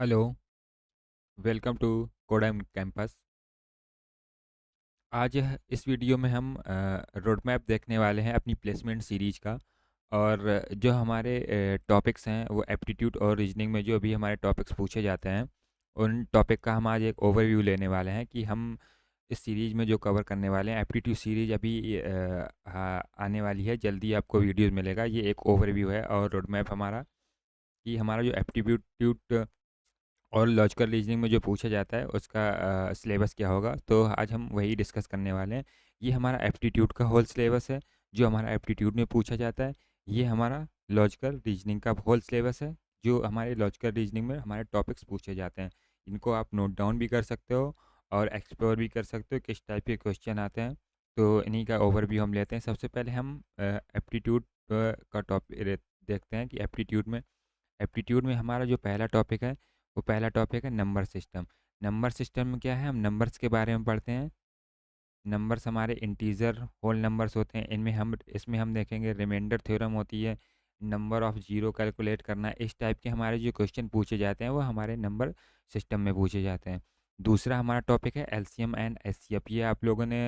Hello, welcome to कोडम campus. आज इस वीडियो में हम रोड मैप देखने वाले हैं अपनी प्लेसमेंट सीरीज का। और जो हमारे टॉपिक्स हैं वो एप्टीट्यूड और रीजनिंग में जो भी हमारे टॉपिक्स पूछे जाते हैं उन टॉपिक का हम आज एक ओवरव्यू लेने वाले हैं कि हम इस सीरीज में जो कवर करने वाले हैं। एप्टीट्यूड सीरीज अभी आने वाली है, जल्दी आपको वीडियोस मिलेगा। ये एक ओवरव्यू है और रोड मैप हमारा कि हमारा जो एप्टीट्यूड और लॉजिकल रीजनिंग में जो पूछा जाता है उसका सिलेबस क्या होगा, तो आज हम वही डिस्कस करने वाले हैं। ये हमारा एप्टीट्यूड का होल सिलेबस है जो हमारा एप्टीट्यूड में पूछा जाता है। ये हमारा लॉजिकल रीजनिंग का होल सिलेबस है जो हमारे लॉजिकल रीजनिंग में हमारे टॉपिक्स पूछे जाते हैं। इनको आप नोट डाउन भी कर सकते हो और एक्सप्लोर भी कर सकते हो किस टाइप के क्वेश्चन आते हैं। तो इन्हीं का ओवरव्यू हम लेते हैं। सबसे पहले हम एप्टीट्यूड का टॉपिक देखते हैं कि एप्टीट्यूड में हमारा जो पहला टॉपिक है वो पहला टॉपिक है नंबर सिस्टम। नंबर सिस्टम में क्या है, हम नंबर्स के बारे में पढ़ते हैं। नंबर्स हमारे इंटीजर होल नंबर्स होते हैं। इनमें हम इसमें हम देखेंगे रिमाइंडर थ्योरम होती है, नंबर ऑफ जीरो कैलकुलेट करना। इस टाइप के हमारे जो क्वेश्चन पूछे जाते हैं वो हमारे नंबर सिस्टम में पूछे जाते हैं। दूसरा हमारा टॉपिक है एलसीएम एंड एचसीएफ। ये आप लोगों ने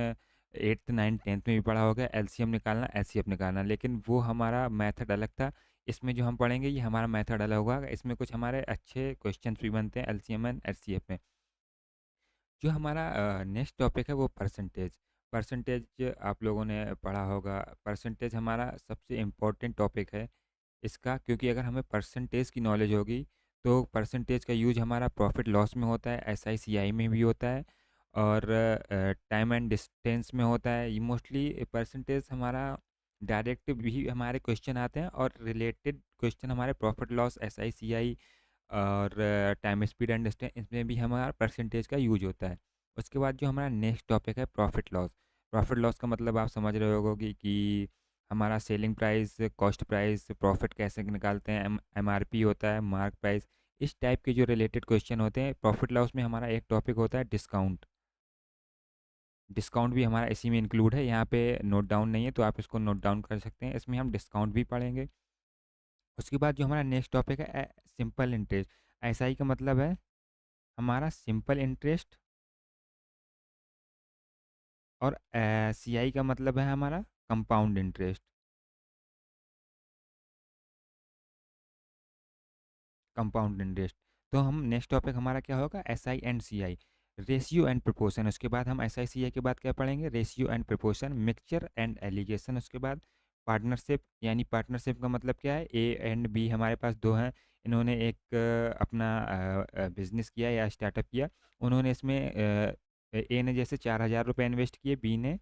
एट्थ नाइन्थ टेंथ में भी पढ़ा होगा, एलसीएम निकालना एचसीएफ निकालना, लेकिन वो हमारा मेथड अलग था। इसमें जो हम पढ़ेंगे ये हमारा मेथड अलग होगा। इसमें कुछ हमारे अच्छे क्वेश्चन भी बनते हैं एलसीएम एंड एचसीएफ में। जो हमारा नेक्स्ट टॉपिक है वो परसेंटेज। परसेंटेज आप लोगों ने पढ़ा होगा। परसेंटेज हमारा सबसे इम्पोर्टेंट टॉपिक है इसका, क्योंकि अगर हमें परसेंटेज की नॉलेज होगी तो परसेंटेज का यूज हमारा प्रॉफिट लॉस में होता है, एसआईसीआई में भी होता है और टाइम एंड डिस्टेंस में होता है। ये मोस्टली परसेंटेज हमारा डायरेक्ट भी हमारे क्वेश्चन आते हैं और रिलेटेड क्वेश्चन हमारे प्रॉफिट लॉस, एसआईसीआई और टाइम स्पीड एंड डिस्टेंस, इसमें भी हमारा परसेंटेज का यूज होता है। उसके बाद जो हमारा नेक्स्ट टॉपिक है प्रॉफिट लॉस। प्रॉफिट लॉस का मतलब आप समझ रहे होगे कि हमारा selling price, cost price, profit कैसे निकालते हैं, एमआरपी होता है, मार्क प्राइस। इस टाइप के जो रिलेटेड क्वेश्चन होते हैं। प्रॉफिट लॉस में हमारा एक टॉपिक होता है डिस्काउंट। डिस्काउंट भी हमारा इसी में इंक्लूड है। यहाँ पे नोट डाउन नहीं है तो आप इसको नोट डाउन कर सकते हैं। इसमें हम डिस्काउंट भी पढ़ेंगे। उसके बाद जो हमारा नेक्स्ट टॉपिक है सिंपल इंटरेस्ट। एसआई का मतलब है हमारा सिंपल इंटरेस्ट और सीआई का मतलब है हमारा कंपाउंड इंटरेस्ट। Compound interest. तो हम नेक्स्ट टॉपिक हमारा क्या होगा, S I and C I, ratio and proportion. उसके बाद हम एस आई सी आई के बाद क्या पढ़ेंगे, ratio and proportion, mixture and allegation. उसके बाद पार्टनरशिप, यानी पार्टनरशिप का मतलब क्या है, ए एंड बी हमारे पास दो हैं। इन्होंने एक अपना बिजनेस किया या स्टार्टअप किया। उन्होंने इसमें ए ने जैसे 4,000 रुपये इन्वेस्ट किए, बी ने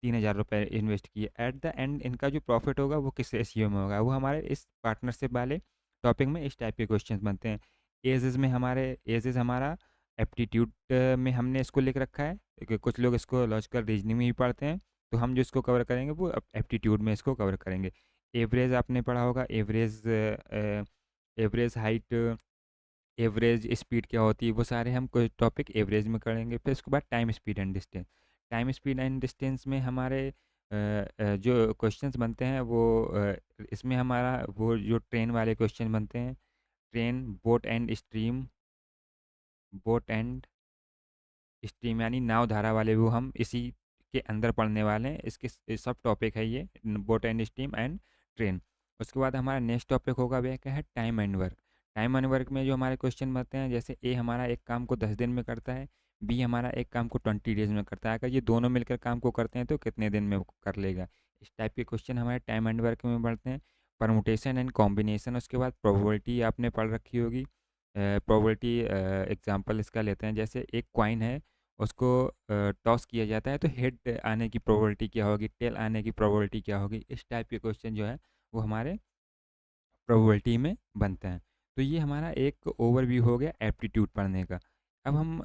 3,000 रुपये इन्वेस्ट किए। एट द एंड इनका जो प्रॉफिट होगा वो किस रेशियो में होगा, वो हमारे इस पार्टनरशिप वाले टॉपिक में इस टाइप के क्वेश्चंस बनते हैं। एजेस में हमारे एजेस हमारा एप्टीट्यूड में हमने इसको लिख रखा है, क्योंकि कुछ लोग इसको लॉजिकल रीजनिंग में भी पढ़ते हैं। तो हम जो इसको कवर करेंगे वो एप्टीट्यूड में इसको कवर करेंगे। एवरेज आपने पढ़ा होगा, average average height, average speed क्या होती है, वो सारे हम कोई टॉपिक एवरेज में करेंगे। फिर उसके बाद time speed and distance. Time speed and distance में हमारे जो क्वेश्चंस बनते हैं वो इसमें हमारा वो जो ट्रेन वाले क्वेश्चन बनते हैं, train, boat and stream, boat and stream यानी नाव धारा वाले, वो हम इसी के अंदर पढ़ने वाले हैं। इसके सब टॉपिक है ये, boat and stream and train. उसके बाद हमारा नेक्स्ट टॉपिक होगा वह क्या है, time and work. Time and work में जो हमारे क्वेश्चन बनते हैं, जैसे ए हमारा एक काम को 10 दिन में करता है, बी हमारा एक काम को 20 डेज में करता है। अगर ये दोनों मिलकर काम को करते हैं तो कितने दिन में वो कर लेगा। इस टाइप के क्वेश्चन हमारे टाइम एंड वर्क में बढ़ते हैं। Permutation and combination. उसके बाद प्रोबेबिलिटी आपने पढ़ रखी होगी। प्रोबेबिलिटी एग्जांपल इसका लेते हैं, जैसे एक कॉइन है, उसको टॉस किया जाता है तो हेड आने की प्रोबेबिलिटी क्या होगी, टेल आने की प्रोबेबिलिटी क्या होगी। इस टाइप के क्वेश्चन जो है वो हमारे प्रोबेबिलिटी में बनते हैं। तो ये हमारा एक ओवरव्यू हो गया एप्टीट्यूड पढ़ने का। अब हम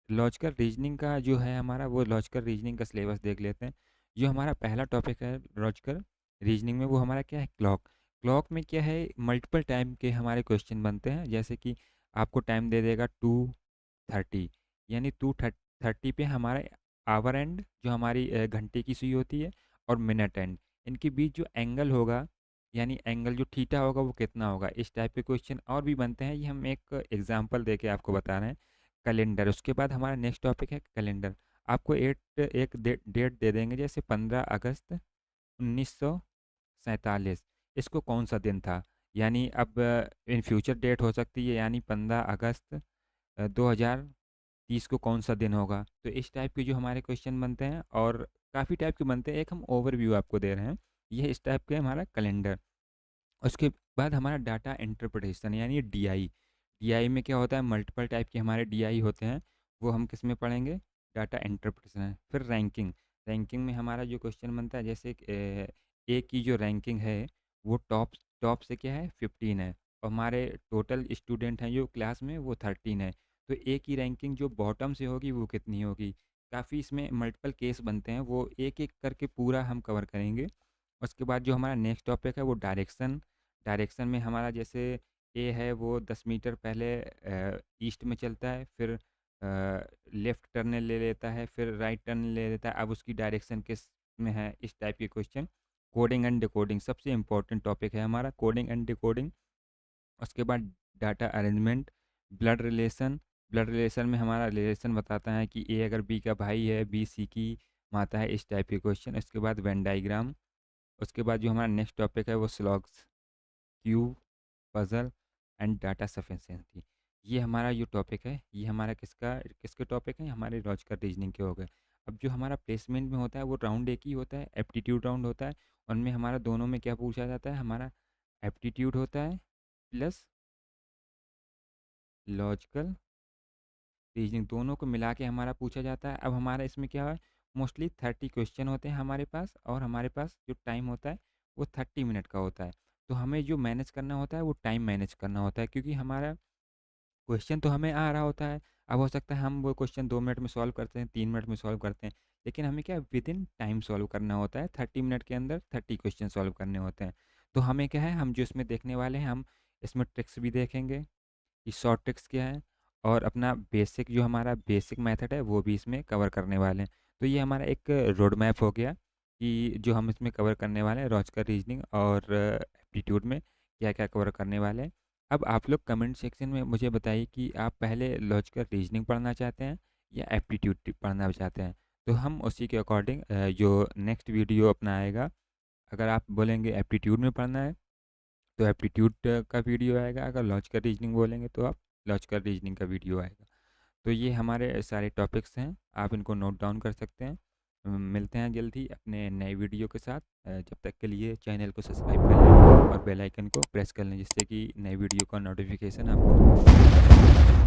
लॉजिकल रीजनिंग का जो है हमारा, वो लॉजिकल रीजनिंग का सिलेबस देख लेते हैं। जो हमारा पहला टॉपिक है लॉजिकल रीजनिंग में, वो हमारा क्या है, क्लॉक। क्लॉक में क्या है, मल्टीपल टाइम के हमारे क्वेश्चन बनते हैं। जैसे कि आपको टाइम दे देगा 2:30, यानी 2:30 पे हमारे आवर एंड जो हमारी घंटे की सुई होती है और मिनट एंड, इनके बीच जो एंगल होगा यानी एंगल जो थीटा होगा वो कितना होगा। इस टाइप के क्वेश्चन और भी बनते हैं, ये हम एक एग्जांपल देके आपको बता रहे हैं। कैलेंडर, उसके बाद हमारा नेक्स्ट टॉपिक है कैलेंडर। आपको एक डेट दे देंगे, जैसे 15 अगस्त 1947, इसको कौन सा दिन था। यानी अब इन फ्यूचर डेट हो सकती है, यानी 15 अगस्त 2030 को कौन सा दिन होगा। तो इस टाइप के जो हमारे क्वेश्चन बनते हैं, और काफ़ी टाइप के बनते हैं, एक हम ओवरव्यू आपको दे रहे हैं। ये इस टाइप के हमारा कैलेंडर। उसके बाद हमारा डाटा इंटरप्रिटेशन यानी डीआई। डीआई में क्या होता है, मल्टीपल टाइप के हमारे डीआई होते हैं, वो हम किस में पढ़ेंगे, डाटा इंटरप्रिटेशन है। फिर रैंकिंग। रैंकिंग में हमारा जो क्वेश्चन बनता है, जैसे ए की जो रैंकिंग है वो टॉप टॉप से क्या है 15 है, और हमारे टोटल स्टूडेंट हैं जो क्लास में वो 13 है। तो ए की रैंकिंग जो बॉटम से होगी वो कितनी होगी। काफ़ी इसमें मल्टीपल केस बनते हैं, वो एक एक करके पूरा हम कवर करेंगे। उसके बाद जो हमारा नेक्स्ट टॉपिक है वो डायरेक्शन। डायरेक्शन में हमारा जैसे ए है वो 10 मीटर पहले ईस्ट में चलता है, फिर लेफ़्ट टर्न ले लेता है, फिर राइट टर्न ले लेता है, अब उसकी डायरेक्शन किस में है। इस टाइप के क्वेश्चन। कोडिंग एंड डिकोडिंग सबसे इम्पोर्टेंट टॉपिक है हमारा, कोडिंग एंड डिकोडिंग। उसके बाद data arrangement. Blood relation. Blood relation में हमारा रिलेशन बताता है कि ए अगर बी का भाई है, बी सी की माता है, इस टाइप के क्वेश्चन। उसके बाद वेन डाइग्राम। उसके बाद जो हमारा नेक्स्ट टॉपिक है वो slogs, cube, puzzle and data sufficiency. ये हमारा जो टॉपिक है, ये हमारा किसका किसके टॉपिक है, हमारे लॉजिकल रीजनिंग के हो गए। अब जो हमारा प्लेसमेंट में होता है वो राउंड एक ही होता है, एप्टीट्यूड राउंड होता है। उनमें हमारा दोनों में क्या पूछा जाता है, हमारा एप्टीट्यूड होता है प्लस लॉजिकल रीजनिंग, दोनों को मिला के हमारा पूछा जाता है। अब हमारा इसमें क्या है, मोस्टली 30 क्वेश्चन होते हैं हमारे पास, और हमारे पास जो टाइम होता है वो 30 मिनट का होता है। तो हमें जो मैनेज करना होता है वो टाइम मैनेज करना होता है, क्योंकि हमारा क्वेश्चन तो हमें आ रहा होता है। अब हो सकता है हम वो क्वेश्चन 2 मिनट में सॉल्व करते हैं, 3 मिनट में सॉल्व करते हैं, लेकिन हमें क्या विद इन टाइम सॉल्व करना होता है। 30 मिनट के अंदर 30 क्वेश्चन सॉल्व करने होते हैं। तो हमें क्या है, हम जो इसमें देखने वाले हैं, हम इसमें ट्रिक्स भी देखेंगे कि शॉर्ट ट्रिक्स क्या है, और अपना बेसिक जो हमारा बेसिक मेथड है वो भी इसमें कवर करने वाले हैं। तो ये हमारा एक रोड मैप हो गया कि जो हम इसमें कवर करने वाले हैं, लॉजिकल रीजनिंग और एप्टीट्यूड में क्या क्या कवर करने वाले हैं। अब आप लोग कमेंट सेक्शन में मुझे बताइए कि आप पहले लॉजिकल रीजनिंग पढ़ना चाहते हैं या एप्टीट्यूड पढ़ना चाहते हैं। तो हम उसी के अकॉर्डिंग जो नेक्स्ट वीडियो अपना आएगा, अगर आप बोलेंगे एप्टीट्यूड में पढ़ना है तो एप्टीट्यूड का वीडियो आएगा, अगर लॉजिकल रीजनिंग बोलेंगे तो आप लॉजिकल रीजनिंग का वीडियो आएगा। तो ये हमारे सारे टॉपिक्स हैं, आप इनको नोट डाउन कर सकते हैं। मिलते हैं जल्द ही अपने नए वीडियो के साथ। जब तक के लिए चैनल को सब्सक्राइब कर लें और बेल आइकन को प्रेस कर लें, जिससे कि नए वीडियो का नोटिफिकेशन आपको